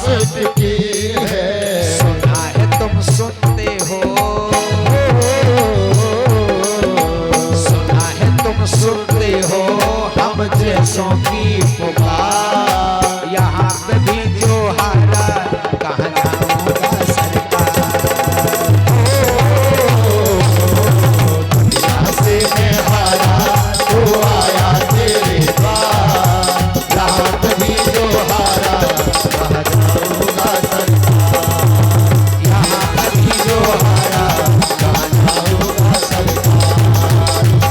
की है। सुना है तुम सुनते हो, सुना है तुम सुनते हो हम जैसों की पुकार। यहाँ पे भी जो हारा कहाँ जाऊंगा सरकार। यहाँ से मैं हारा तो आया तेरे द्वार। यहाँ कभी जो हारा कहाँ जाऊंगा सरकार। यहाँ कभी जो हारा कहाँ जाऊंगा सरकार।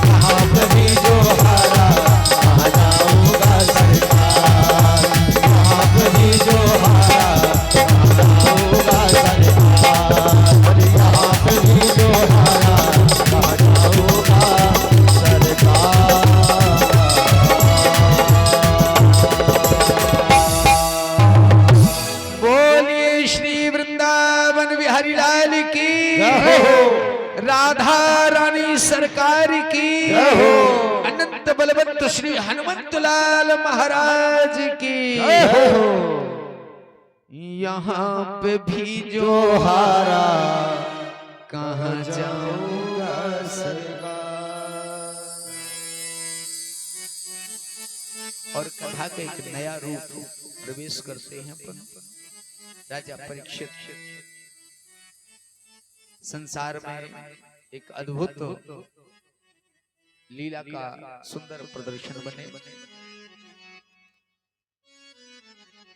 यहाँ कभी जो हारा कहाँ जाऊंगा सरकार। यहाँ कभी जो हारा कहाँ जाऊंगा सरकार। यहाँ कभी जो हारा कहाँ जाऊंगा सरकार। बोलिए श्री वृंदावन बिहारी लाल की, राधा रानी सरकार की, अनंत बलवंत श्री हनुमंत लाल महाराज की। यहाँ पे भी जो हारा कहाँ जाऊंगा सरकार। और कथा का एक नया रूप प्रवेश करते हैं अपन। राजा परीक्षित संसार में एक अद्भुत लीला का सुंदर प्रदर्शन बने।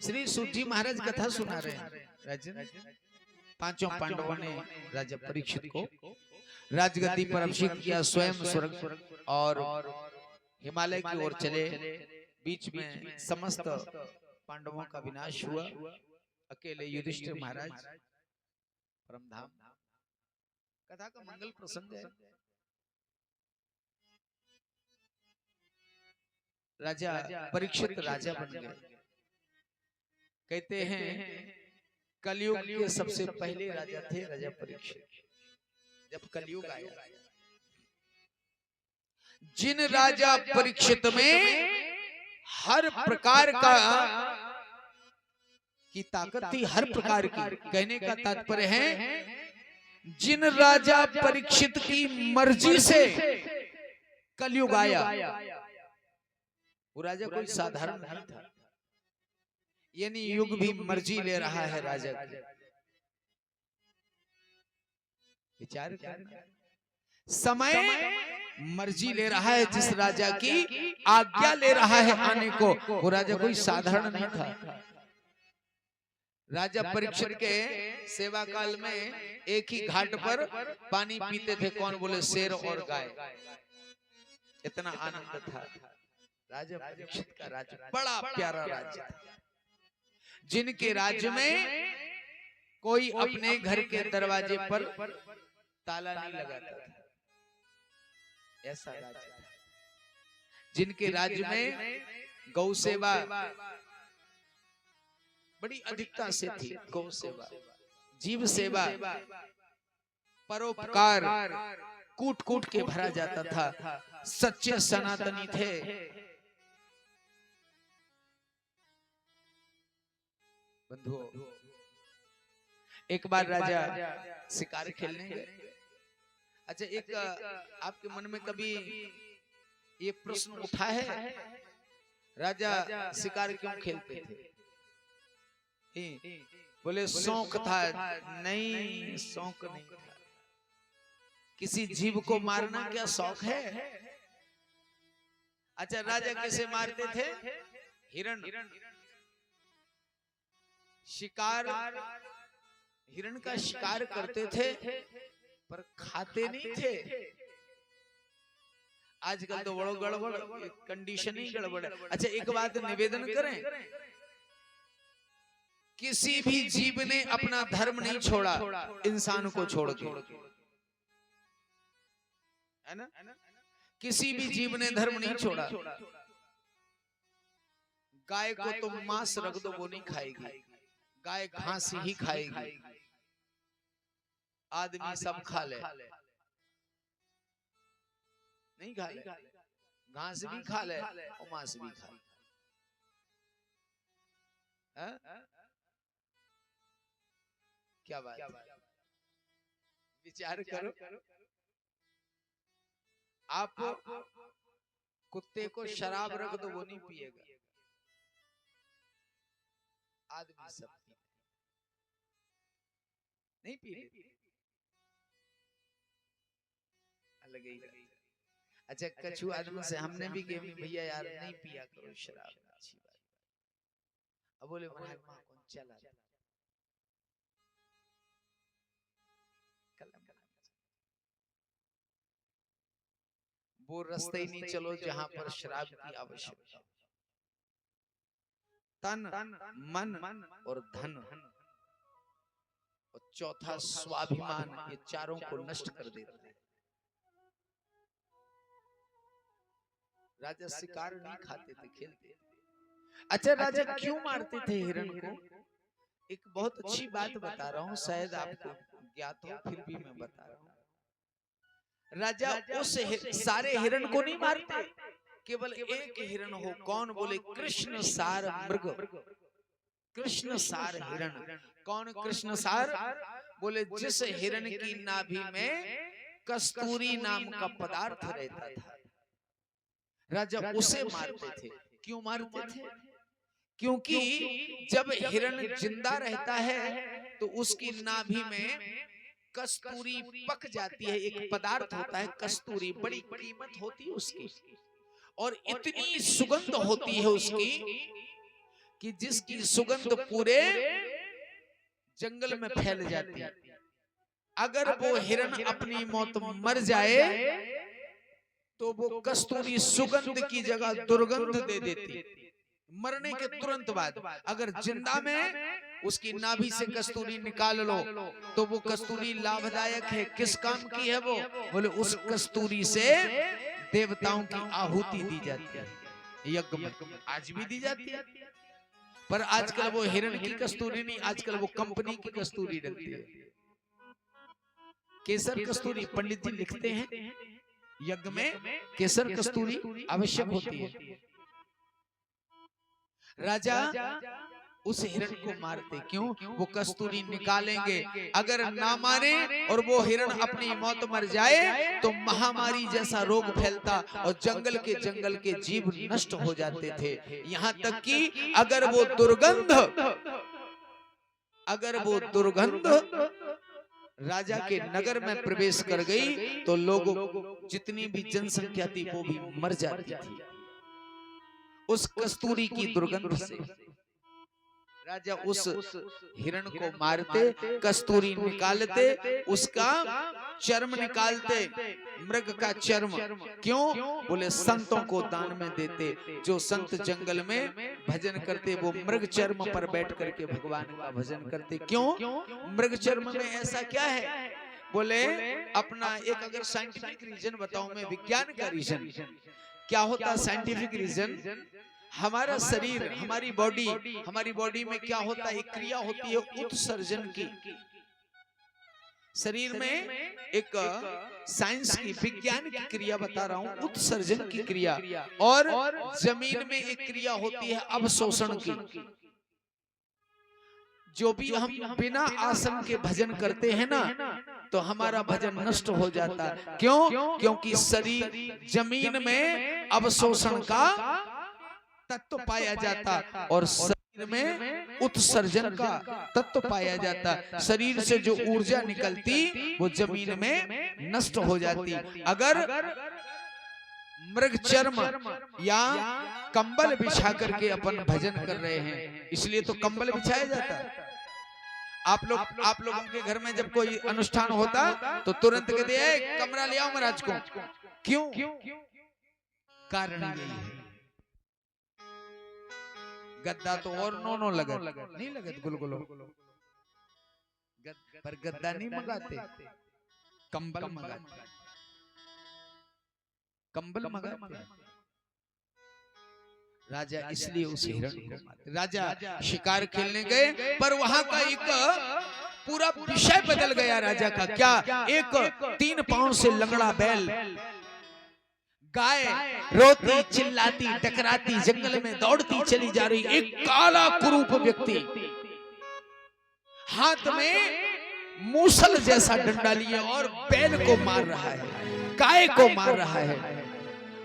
श्री सूजी महाराज कथा सुना रहे हैं। राजन, पांचों पांडवों ने राजा परीक्षित को राजगद्दी पर अभिषेक किया, स्वयं स्वर्ग और हिमालय की ओर चले। बीच में समस्त पांडवों का विनाश हुआ, अकेले युधिष्ठिर महाराज परमधाम। कथा का मंगल प्रसंग है। राजा परीक्षित राजा बन गए। कहते हैं कलयुग के सबसे पहले राजा थे राजा परीक्षित। जब कलयुग आया, जिन राजा परीक्षित में हर प्रकार का की ताकत थी, हर प्रकार की, कहने का तात्पर्य है जिन राजा परीक्षित की मर्जी से कलयुग आया, वो राजा कोई साधारण नहीं था। यानी युग भी मर्जी ले रहा है राजा की। विचार करना, समय मर्जी ले रहा है, जिस राजा की आज्ञा ले रहा है आने को, वो राजा कोई साधारण नहीं था। राजा परीक्षित के सेवा काल में एक ही घाट पर पानी पीते थे। कौन? बोले शेर और गाय। इतना आनंद था। राजा परीक्षित का राज्य बड़ा प्यारा राज्य था, जिनके राज्य में कोई अपने घर के दरवाजे पर ताला नहीं लगाता था। ऐसा राज्य था। जिनके राज्य में गौ सेवा बड़ी अधिकता से थी। गौ सेवा, जीव सेवा, परोपकार कूट कूट के भरा जाता था। सच्चे सनातनी थे। बंधुओं, एक बार राजा शिकार खेलने गए। अच्छा, एक आपके मन में कभी ये प्रश्न उठा है, राजा शिकार क्यों खेलते थे? बोले शौक था। नहीं, शौक नहीं था। किसी जीव को मारना क्या शौक है? अच्छा, राजा कैसे मारते थे? हिरण। शिकार, हिरण का शिकार करते थे, पर खाते नहीं थे। आजकल तो बड़ो गड़बड़, कंडीशन ही गड़बड़ है। अच्छा, एक बात निवेदन करें, किसी भी जीव ने अपना धर्म नहीं छोड़ा इंसान को छोड़ के, है ना? किसी भी जीव ने धर्म नहीं छोड़ा। गाय को तुम मांस रख दो, वो नहीं खाएगी। गाय घास ही खाएगी। आदमी सब खा ले, नहीं खा ले, घास भी खा ले और मांस भी खा ले। क्या बात है, विचार करो। आप कुत्ते को शराब रख दो वो नहीं पिएगा, आदमी सब नहीं पी लेते, अलग ही। अच्छा कछु आदमी से हमने भी कहा भैया यार नहीं पिया करो शराब, अच्छी बात। अब बोले महात्मा कौन चला वो रास्ते ही नहीं चलो जहां पर शराब की आवश्यकता। तन मन और धन और चौथा स्वाभिमान, ये चारों को नष्ट कर देता है। राजा शिकार नहीं खाते थे, खेलते थे। अच्छा राजा क्यों मारते थे हिरण को? एक बहुत अच्छी बात बता रहा हूँ, शायद आपको ज्ञात हो, फिर भी मैं बता रहा हूँ। राजा उस सारे हिरण को नहीं मारते, केवल एक हिरण हो। कौन? बोले कृष्ण सार मृग, कृष्ण सार हिरण। कौन कृष्ण सार? बोले जिस हिरण की नाभि में कस्तूरी नाम का पदार्थ रहता था, राजा उसे मारते थे। क्यों मारते थे? क्योंकि जब हिरण जिंदा रहता है तो उसकी नाभि में कस्तूरी पक जाती है, एक पदार्थ होता है कस्तूरी, बड़ी कीमत होती है उसकी, और इतनी सुगंध होती है उसकी कि जिसकी सुगंध पूरे जंगल में फैल जाती है। अगर वो हिरण अपनी मौत मर जाए तो वो कस्तूरी सुगंध की जगह दुर्गंध दे देती मरने के तुरंत बाद। अगर जिंदा में उसकी नाभि से कस्तूरी निकाल लो तो वो कस्तूरी लाभदायक है। किस काम की है वो? बोले उस कस्तूरी से देवताओं की आहुति दी जाती है, यज्ञ में आज भी दी जाती है। पर आजकल वो हिरण की कस्तूरी नहीं, आजकल वो कंपनी की कस्तूरी डलती है। केसर कस्तूरी पंडित जी लिखते हैं यज्ञ में केसर कस्तूरी आवश्यक होती है। राजा उस हिरण को मारते क्यों? वो कस्तूरी निकालेंगे, अगर ना मारे और वो हिरण अपनी मौत मर जाए तो महामारी जैसा रोग फैलता और जंगल के जीव नष्ट हो जाते थे। यहाँ तक कि अगर वो दुर्गंध राजा के नगर में प्रवेश कर गई तो लोगों जितनी भी जनसंख्या थी वो भी मर जाती थी उस कस्तूरी की दुर्गंध से। राजा उस हिरण को मारते, कस्तूरी निकालते, उसका चर्म निकालते, मृग का चर्म। क्यों? बोले संतों को दान में देते। जो संत जंगल में भजन करते वो मृग चर्म पर बैठ करके भगवान का भजन करते। क्यों? मृग चर्म में ऐसा क्या है? बोले अपना एक अगर साइंटिफिक रीजन बताऊं मैं, विज्ञान का रीजन क्या होता? साइंटिफिक रीजन, हमारा शरीर, हमारी बॉडी में क्या होता है? एक क्रिया होती है उत्सर्जन की। शरीर में एक साइंस की, विज्ञान की क्रिया बता रहा हूं, उत्सर्जन की क्रिया। और जमीन में एक क्रिया होती है अवशोषण की। जो भी हम बिना आसन के भजन करते हैं ना तो हमारा भजन नष्ट हो जाता है। क्यों? क्योंकि शरीर, जमीन में अवशोषण का तत्व पाया जाता और शरीर में उत्सर्जन का तत्व पाया जाता। शरीर से जो ऊर्जा निकलती वो जमीन में नष्ट हो जाती। अगर मृग चर्म या कंबल बिछा करके अपन भजन कर रहे हैं, इसलिए तो कंबल बिछाया जाता है। आप लोगों के घर में जब कोई अनुष्ठान होता तो तुरंत कहते हैं कमरा ले आओ महाराज को। क्यों? कारण यही है। गद्दा तो और नो लगत नहीं, लगत गुलगुलो, पर गद्दा नहीं मंगाते, कंबल मंगाते, कंबल मंगाते। राजा इसलिए उस हिरण को मारते। राजा शिकार खेलने गए पर वहां का एक पूरा विषय बदल गया राजा का। क्या? एक 3 पांव से लंगड़ा बैल, गाय रोती चिल्लाती टकराती जंगल में दौड़ती चली जा रही, एक काला कुरूप व्यक्ति हाथ में मूसल जैसा डंडा लिए और बैल को मार रहा है, गाय को मार रहा है।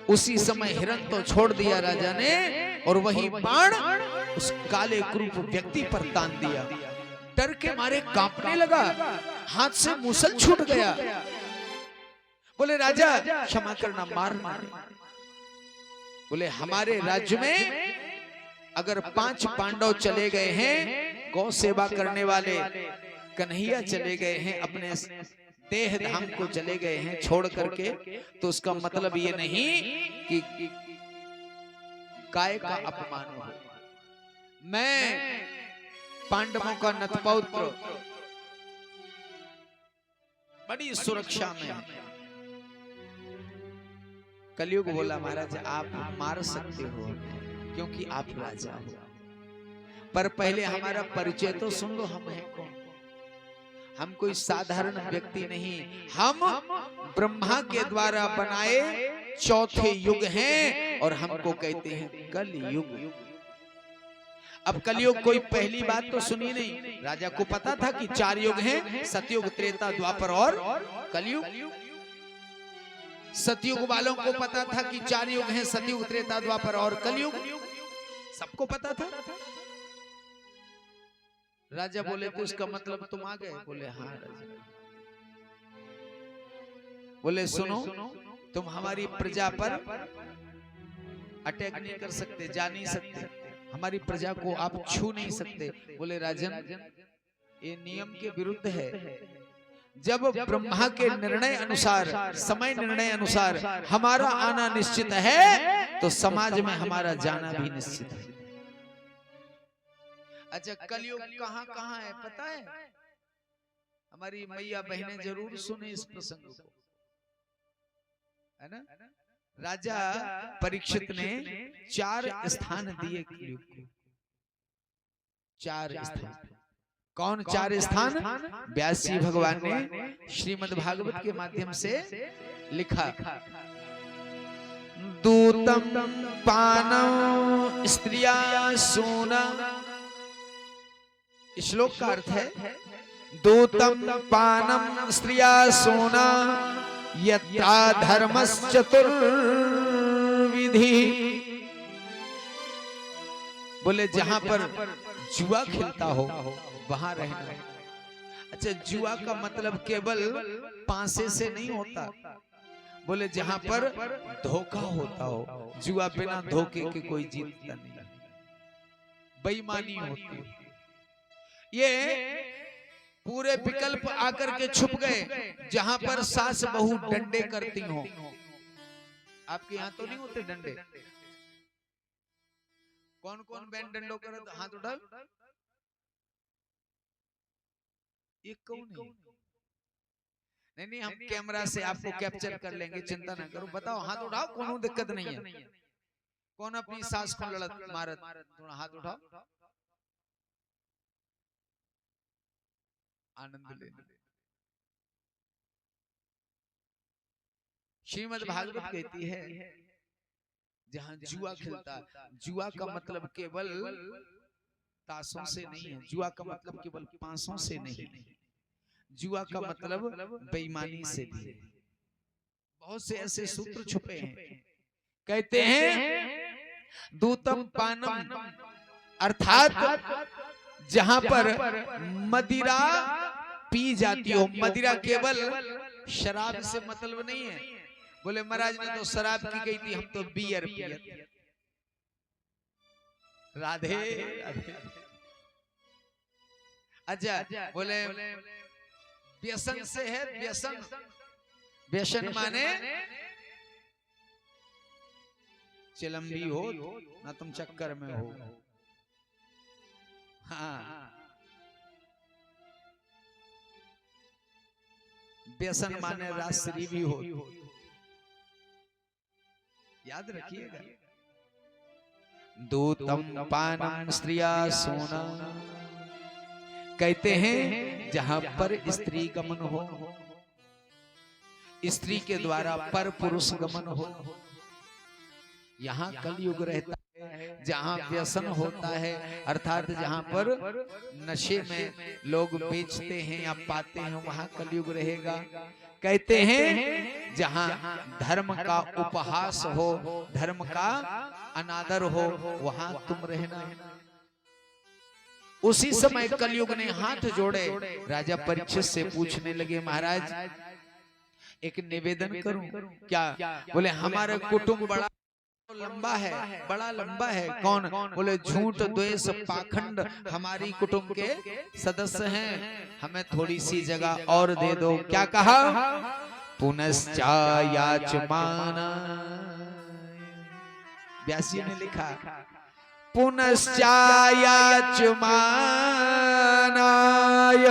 उसी समय हिरण तो छोड़ दिया राजा ने और वही बाण उस काले क्रूप व्यक्ति पर तान दिया। डर के मारे कांपने लगा, हाथ से मूसल छूट गया। बोले राजा क्षमा करना, मारना। बोले हमारे राज्य में अगर 5 पांडव चले गए हैं, गौ सेवा करने वाले कन्हैया चले गए हैं, अपने देह धाम को चले गए हैं छोड़ करके, तो उसका मतलब ये नहीं कि गाय का अपमान हो। मैं पांडवों का नतपौत्र बड़ी सुरक्षा में। कलयुग बोला महाराज आप मार सकते हो क्योंकि आप राजा हो, पर पहले हमारा परिचय तो सुन लो, हम हैं कौन। हम कोई साधारण व्यक्ति नहीं, हम ब्रह्मा के द्वारा बनाए चौथे युग हैं और हमको कहते हैं कलयुग। अब कलयुग कोई पहली बात तो सुनी नहीं, राजा को पता था कि 4 युग हैं, सतयुग, त्रेता, द्वापर और कलयुग। सतयुग वालों को पता था कि 4 युग हैं, सतयुग, त्रेता, द्वापर और कलयुग, सबको पता था। राजा बोले तो इसका मतलब तुम आ गए? बोले हाँ राजा। बोले सुनो, तुम हमारी प्रजा पर अटैक नहीं कर सकते, जा नहीं सकते, हमारी प्रजा को आप छू नहीं सकते। बोले राजन ये नियम के विरुद्ध है। जब ब्रह्मा के निर्णय अनुसार, समय निर्णय अनुसार हमारा आना निश्चित है, तो समाज में हमारा जाना भी निश्चित है। अच्छा कलयुग कहाँ कहाँ है पता है? हमारी मैया बहनें जरूर सुने इस प्रसंग को, है ना। राजा परीक्षित ने 4 स्थान दिए कलयुग को, 4 स्थान। कौन 4 स्थान? व्यास जी भगवान ने श्रीमद् भागवत के माध्यम से लिखा। दूतम पानम स्त्रिया सोना, श्लोक का अर्थ है दूतम पानम स्त्रिया सोना यत्रा धर्मश्चतुर्विधि। बोले जहां पर जुआ खेलता हो वहां रहना। अच्छा जुआ का मतलब केवल पांसे से नहीं होता। बोले जहां पर धोखा होता हो, जुआ बिना धोखे के कोई जीतता नहीं, बेईमानी होती है। ये पूरे विकल्प आकर के छुप गए जहां पर सास बहू डंडे करती हो। आपके यहाँ तो नहीं होते डंडे? कौन कौन बहन डंडो करे तो हाथ उठाओ। ये कौन है? नहीं हम कैमरा से आपको कैप्चर कर लेंगे, चिंता ना करो। बताओ हाथ उठाओ, कोनो दिक्कत नहीं है। कौन अपनी सास को लड़त मारत? थोड़ा हाथ उठाओ, आनंद लेने। श्रीमद् भागवत कहती है जहां जुआ खेलता, जुआ का मतलब केवल ताशों से नहीं है, जुआ का मतलब केवल पांसों से नहीं, जुआ का मतलब बेईमानी से भी है। बहुत से ऐसे सूत्र छुपे हैं। कहते हैं दूतम पानम अर्थात जहां पर मदिरा पी जाती हो। मदिरा केवल शराब से मतलब नहीं है। बोले महाराज ने तो शराब की गई थी, हम तो बियर पिए। राधे राधे। अच्छा बोले व्यसन से है, व्यसन। व्यसन माने चिलम्बी हो ना तुम चक्कर में हो। हाँ व्यसन माने रासरी भी हो, याद रखिएगा। दूतम पानम स्त्रिया सोना, कहते हैं जहां पर स्त्री गमन हो, स्त्री के द्वारा पर पुरुष गमन हो, यहां कलयुग रहता है। जहाँ व्यसन होता है, अर्थात जहाँ पर नशे में लोग बेचते हैं या पाते हैं, वहाँ कलयुग रहेगा। कहते हैं जहाँ धर्म का उपहास हो, धर्म का अनादर हो, वहाँ तुम रहना। उसी समय कलयुग ने हाथ जोड़े राजा परीक्षित से पूछने लगे, महाराज एक निवेदन करूं क्या? बोले हमारा कुटुंब बड़ा लंबा है, बड़ा लंबा है। कौन? बोले झूठ द्वेष पाखंड हमारी कुटुंब के सदस्य हैं, हमें थोड़ी सी जगह और दे दो। क्या कहा? पुनश्चायाचमान, व्यासी ने लिखा पुनश्चायाचमानाय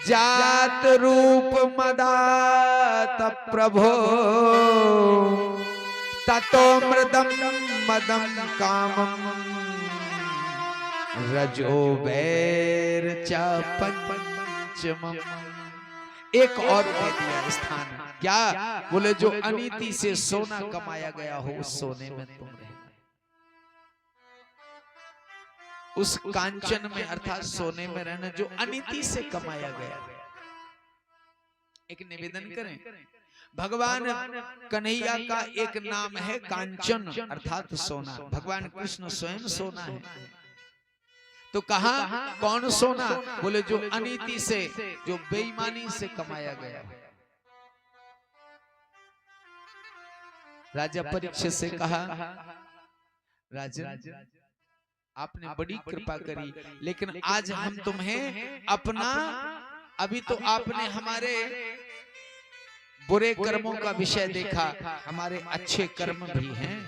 जात रूप मदात प्रभो ततो मृदम मदम कामम रजो वैर च पंचमम। एक और दे दिया स्थान। क्या? बोले जो अनीति से सोना कमाया गया हो, उस सोने में तुम रहना, उस कांचन में अर्थात सोने में रहना जो अनीति से कमाया गया। एक निवेदन करें, भगवान कन्हैया का एक नाम है कांचन अर्थात सोना। भगवान कृष्ण स्वयं सोना है। तो कहा कौन सोना? बोले जो अनीति से, जो बेईमानी से कमाया गया। राजा परीक्षित से कहा, राजन आपने बड़ी कृपा करी, लेकिन आज हम तुम्हें अपना, अभी तो आपने हमारे बुरे कर्मों का विषय देखा, हमारे अच्छे कर्म भी हैं।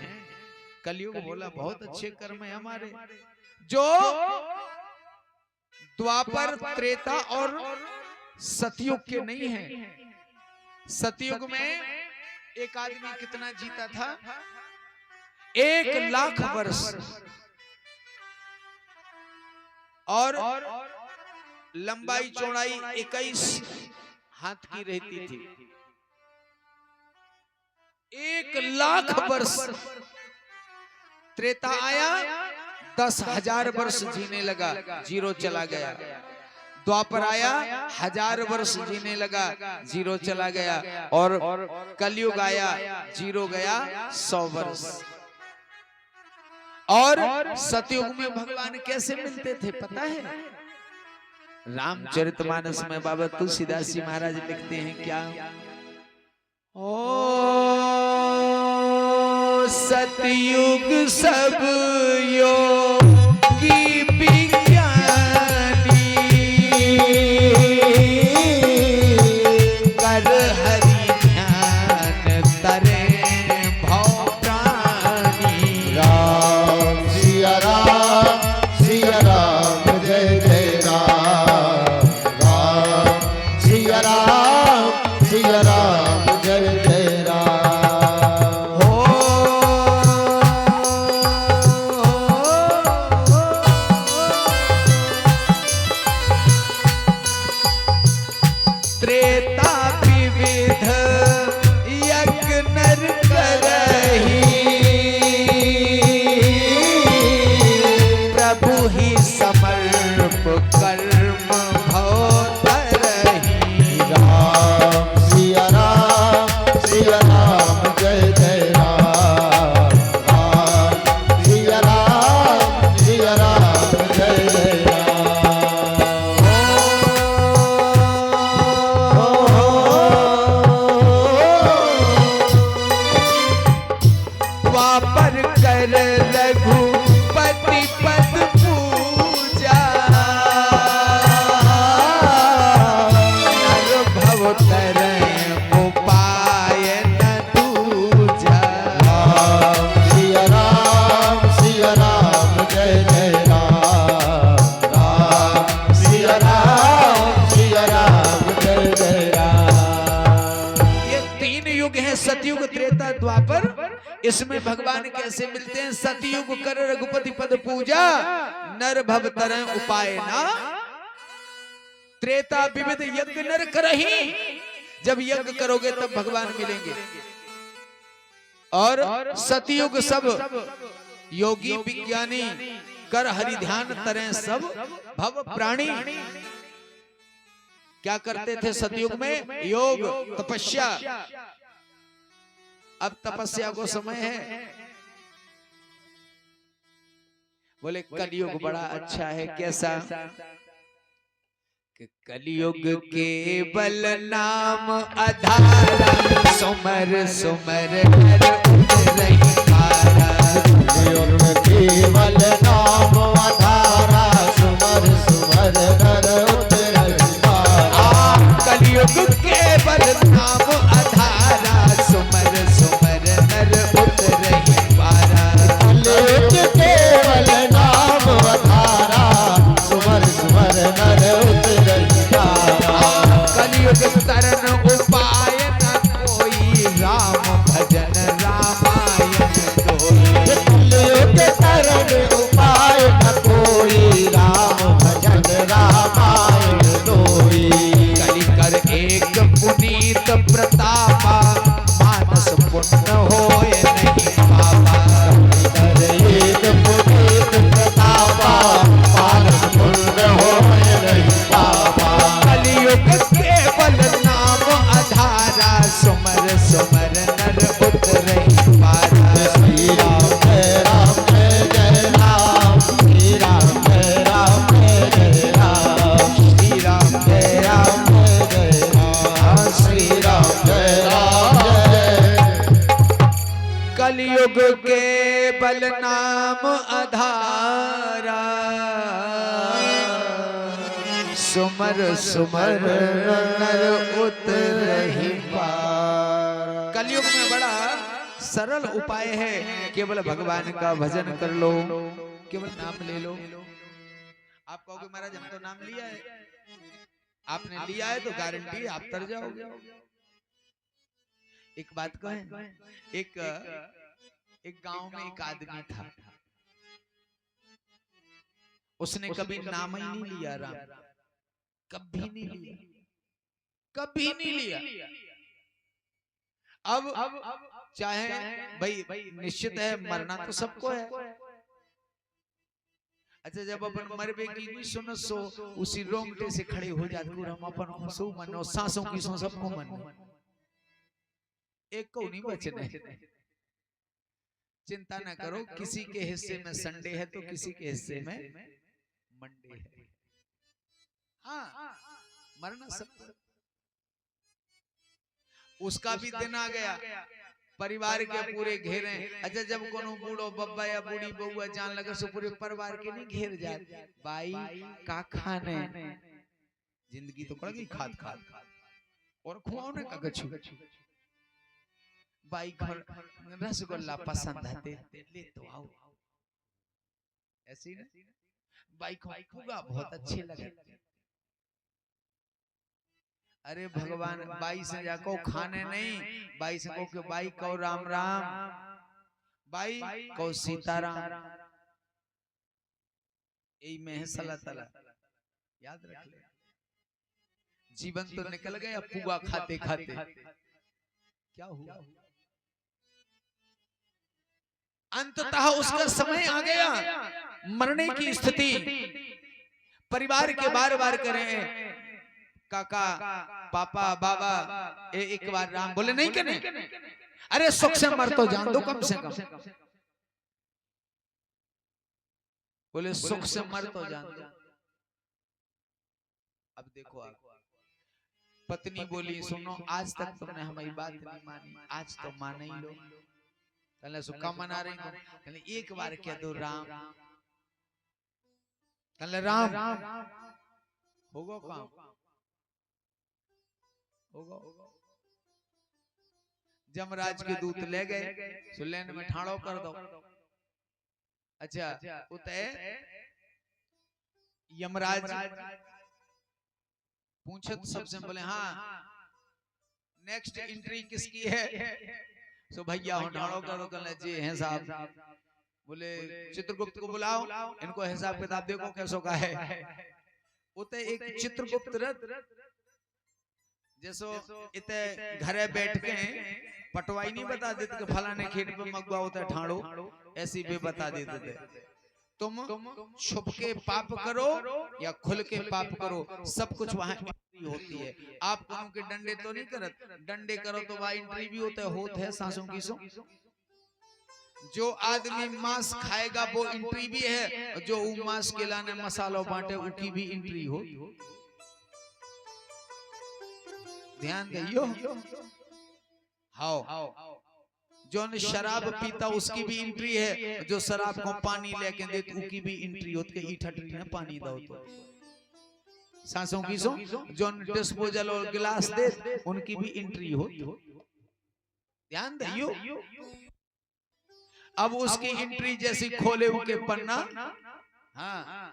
कलयुग बोला बहुत अच्छे कर्म है हमारे, जो द्वापर त्रेता और सतयुग के नहीं है। सतयुग में एक आदमी कितना जीता था? 1,00,000 वर्ष। और लंबाई चौड़ाई 21 हाथ की रहती थी। 1,00,000 वर्ष। त्रेता आया, 10,000 वर्ष जीने लगा, जीरो चला गया। द्वापर आया, 1000 वर्ष जीने लगा, जीरो चला गया। और कलयुग आया, जीरो गया 100 वर्ष। और सतयुग में भगवान कैसे मिलते थे पता है? रामचरितमानस में बाबा तुलसीदास जी महाराज लिखते हैं क्या? ओ सतयुग सब योगी विज्ञानी कर हरि ध्यान तरे भव प्राणी। राम सिया राम जय जय राम। राम सिया राम जय जय राम। हो त्रेता विविध यज्ञ नर करही, प्रभु ही समर्प कर्म भव तरही। राम सिया राम जय जय राम। राम सिया राम जय जय द्वापर कर रघुपति पद पूजा, नर भव तरय उपाय न दूजा। राम सिया राम जय जय राम। राम सिया राम जय जय राम। ये 3 युग हैं, सतयुग त्रेता द्वापर। इसमें भगवान कैसे मिलते हैं? सतयुग कर रघुपति पद पूजा, नर भव तरय उपाय ना। त्रेता विविध यज्ञ नर करही, जब यज्ञ करोगे तब भगवान मिलेंगे। और सतयुग सब योगी विज्ञानी कर हरि ध्यान तरें सब भव प्राणी। क्या करते थे सतयुग में? योग तपस्या। अब तपस्या को समय है। बोले कलयुग बड़ा अच्छा है। कैसा? कि कलयुग केवल नाम आधारा, सुमर सुमर नर उतरहि पारा। कलयुग केवल नाम आधारा, सुमर सुमर नर उतरहि पारा। कलयुग केवल नाम आधारा, सुमर सुमर नर उतरहि पारा। कलयुग केवल नाम आधारा, सुमर सुमर नर उतरहि पारा। कलयुग तरन उपाय न कोई, राम भजन रामायण कोई। कलयुग तरन उपाय न कोई, राम भजन रामायण दोई। कलि कर एक पुनीत प्रतापा, मानस पुण्य होय नहीं पावा। कर एक पुनीत प्रतापा, मानस पुण्य होय नहीं पावा। कलयुग केवल नाम आधारा, सुमर सुमर नर उतरहि पारा। श्री राम जय राम जय जय राम, श्री राम जय राम जय जय राम, श्री राम जय राम जय जय राम, श्री राम जय राम जय। कलयुग केवल नाम आधारा, सुमर सुमर नर उतरहि पारा। कलयुग में बड़ा सरल उपाय है। केवल भगवान का भजन कर लो, केवल नाम ले लो। आप कहोगे महाराज हम तो नाम लिया है। आपने लिया है तो गारंटी है आप तर जाओगे। एक बात कहें, एक गांव में एक आदमी था। उसने कभी नाम ही नहीं लिया राम, कभी नहीं लिया, कभी नहीं लिया। अब चाहे भाई निश्चित है मरना तो सबको है। अच्छा जब अपन मरबे की नहीं सुन सो, उसी रोंगटे से खड़े हो जाते हम अपन सो मनो, सांसों की सो सबको मनो, एक को नहीं बचने। चिंता ना करो, किसी के हिस्से में संडे है तो किसी के हिस्से में मंडे है। हाँ मरना सब। उसका भी दिन आ गया, परिवार के पूरे घेरे। अच्छा जब कोनो बूढ़ो बब्बा या बूढ़ी बउआ जान लगे सो पूरे परिवार के नहीं घेर जाते। भाई का खाने, जिंदगी तो कड़गी खाद खाद और खुआने का कछु। भाई घर रसगुल्ला पसंद है, ले तो आओ। ऐसी ना भाई खुगा बहुत अच्छे लगे। अरे भगवान बाई से जाको खाने नहीं, बाई से को बाई कहो राम राम, बाई कहो सीताराम। यही में है सला तला, याद रख ले। जीवन तो निकल गया पुआ खाते खाते, क्या हुआ? अंततः उसका समय आ गया, मरने की स्थिति। परिवार के बार बार करें काका पापा बाबा, एक बार राम बोले नहीं कने। अरे सुख से मर तो जान दो कम से कम, बोले सुख से मर तो जान दो। अब देखो आप, पत्नी बोली सुनो आज तक तुमने हमारी बात नहीं मानी, आज तो मान ही लो। कहले सुखा मना रही हो, कहले एक बार कह दो राम। कहले राम होगा काम होगा। जमराज के दूत ले गए, सुलेन में ठाड़ो कर दो। अच्छा उतरे यमराज पूछत सबसे बोले हाँ नेक्स्ट एंट्री किसकी है? सो भैया हो ठाड़ो कर दो। कहले जी हैं साहब। बोले चित्रगुप्त को बुलाओ, इनको हिसाब किताब देखो कैसो का है। उते एक चित्रगुप्त रथ जैसो इते घरे बैठ के पटवाई नहीं बता देते कि फलाने खेत पे मगवा होता है ठाड़ो, ऐसी भी बता देते थे। तुम छुप के पाप करो या खुल के पाप करो, सब कुछ वहां एंट्री होती है। आप उनके डंडे तो नहीं करत, डंडे करो तो वहां एंट्री भी होता है सांसों की सो। जो आदमी मांस खाएगा वो एंट्री भी है, जो मांस के लाने मसालों बांटे उनकी भी एंट्री हो। ध्यान दियो। हाँ, जो शराब पीता उसकी भी एंट्री है, जो शराब को पानी लेके दे उसकी भी एंट्री होती है। ईठा ट्री ने पानी दो तो सांसों की सो, जो डिस्पोजल और गिलास दे उनकी भी एंट्री हो। ध्यान दियो। अब उसकी एंट्री जैसी खोले उनके पन्ना, हाँ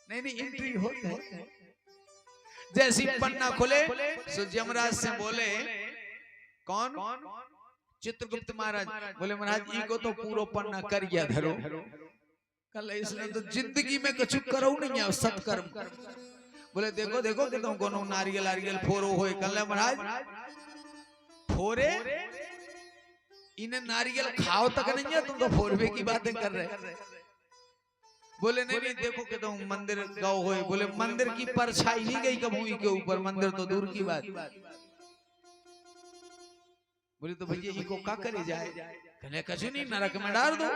नहीं एंट्री होती है। जैसी पन्ना खुले सो यमराज से बोले, कौन? चित्रगुप्त महाराज बोले, महाराज ई को तो पूरा पन्ना कर गया धरो, कल इसने तो जिंदगी में कुछ करो नहीं है सत्कर्म। बोले देखो देखो कि तुम कोनो नारियल नारियल फोरो होए, कल महाराज फोरे इन्हें नारियल खाओ तक नहीं है, तुम तो फोरवे की बातें कर रहे। बोले नहीं नहीं देखो कि तुम मंदिर गाँव होए। बोले मंदिर की परछाई नहीं गई कभी के ऊपर, मंदिर तो दूर की बात। बोले तो भैया इको का करे जाए? कहने कछु नहीं, नरक में डाल दो।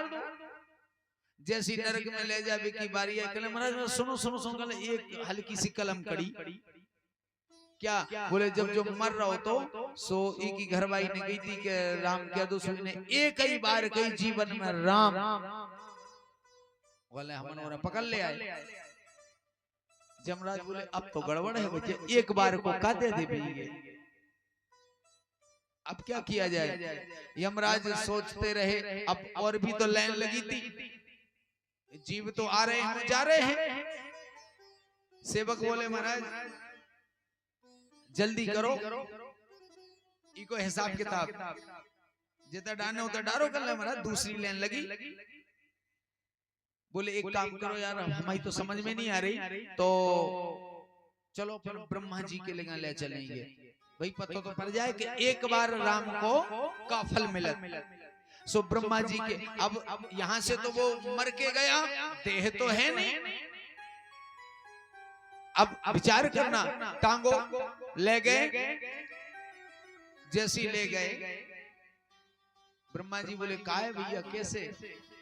जैसी नरक में ले जावे की बारी है, कहने महाराज सुनो सुनो सुनो, कहने एक हल्की सी कलम कड़ी। क्या? बोले जब जो मर रहा हो तो सो एक ही घरवाई ने कही थी कि राम क्या दो ने एक ही बार कही जीवन में राम। बोले हम पकड़ ले आए। यमराज बोले अब तो गड़बड़ है बच्चे, एक बार को का दे दे, अब क्या किया जाए? यमराज सोचते रहे, अब और भी तो लाइन लगी थी, जीव तो आ रहे हैं जा रहे हैं। सेवक बोले महाराज जल्दी करो, इको हिसाब किताब जितना डाने उतना डारो कर ले। महाराज दूसरी लाइन लगी। बोले एक काम करो यार, हमारी तो समझ में नहीं आ रही, तो चलो फिर ब्रह्मा जी के लिए ले चलेंगे। भाई पता तो पड़ जाए कि एक बार राम को का फल मिला। सो ब्रह्मा जी के अब यहाँ से तो वो मर के गया, देह तो है नहीं। अब विचार करना, टांगो ले गए, जैसी ले गए ब्रह्मा जी बोले काहे भैया कैसे?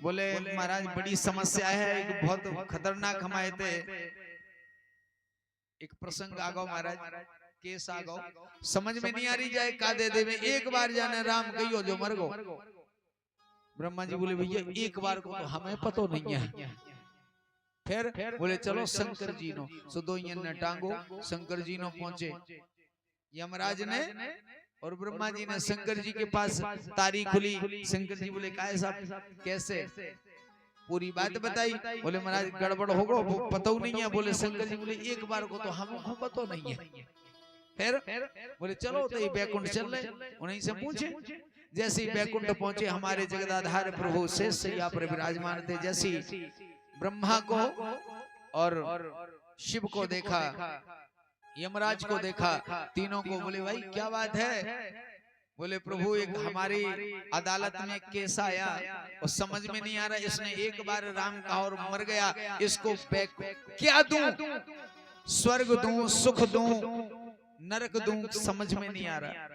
बोले महाराज बड़ी समस्या है, एक बहुत खतरनाक हमारे थे एक प्रसंग आ गो महाराज, केस आ गो, समझ में नहीं आ रही जाए का दे देवे। एक बार जाने राम कहियो जो मर गो। ब्रह्मा जी बोले भैया एक बार को तो हमें पतो नहीं है। फिर बोले चलो शंकर जी नो। सो दो ने टांगो, शंकर जी नो पहुंचे। यमराज ने और ब्रह्मा जी ने शंकर जी के पास तारीख खुली। शंकर जी बोले काहे साहब कैसे? पूरी बात बताई। बोले महाराज गड़बड़ होगा, वो पता नहीं है। बोले शंकर जी बोले एक बार को तो हमको पता नहीं है। फिर बोले चलो तो ये बैकुंठ चल रहे, उन्हीं से पूछे। जैसे ही बैकुंठ पहुंचे हमारे जगदाधार प्रभु शेष सैया पर विराजमान थे। जैसी ब्रह्मा को और शिव को देखा, यमराज को देखा, तीनों को बोले भाई क्या बात है? बोले प्रभु एक हमारी अदालत में केस आया और समझ में नहीं आ रहा, इसने एक बार राम कहा और मर गया, इसको क्या दूं? स्वर्ग दूं, सुख दूं, नरक दूं, समझ में नहीं आ रहा।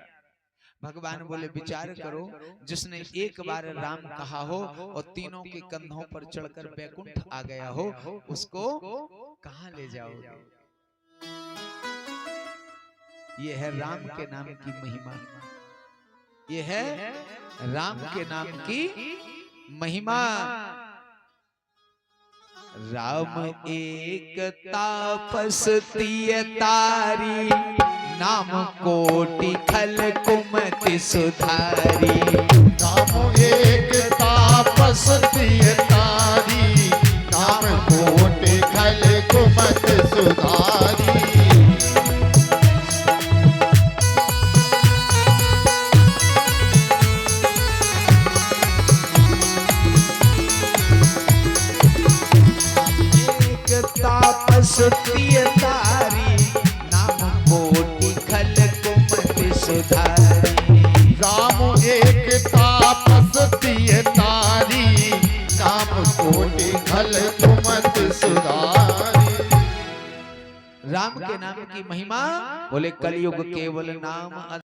भगवान बोले विचार करो, जिसने एक बार राम कहा हो और तीनों के कंधों पर चढ़कर बैकुंठ आ गया हो, उसको कहां ले जाओगे? ये है राम के नाम की महिमा, ये है राम के नाम की महिमा। राम एक तापस तिय तारी, नाम कोटि खल कुमति सुधारी। राम एक तापस तिय तारी, नाम कोटि खल कुमति सुधारी। तापस तिय धारी। राम एक तापस दिए तारी, नाम कोटि खल तुमत सुधारी। राम के नाम की महिमा बोले कलयुग केवल नाम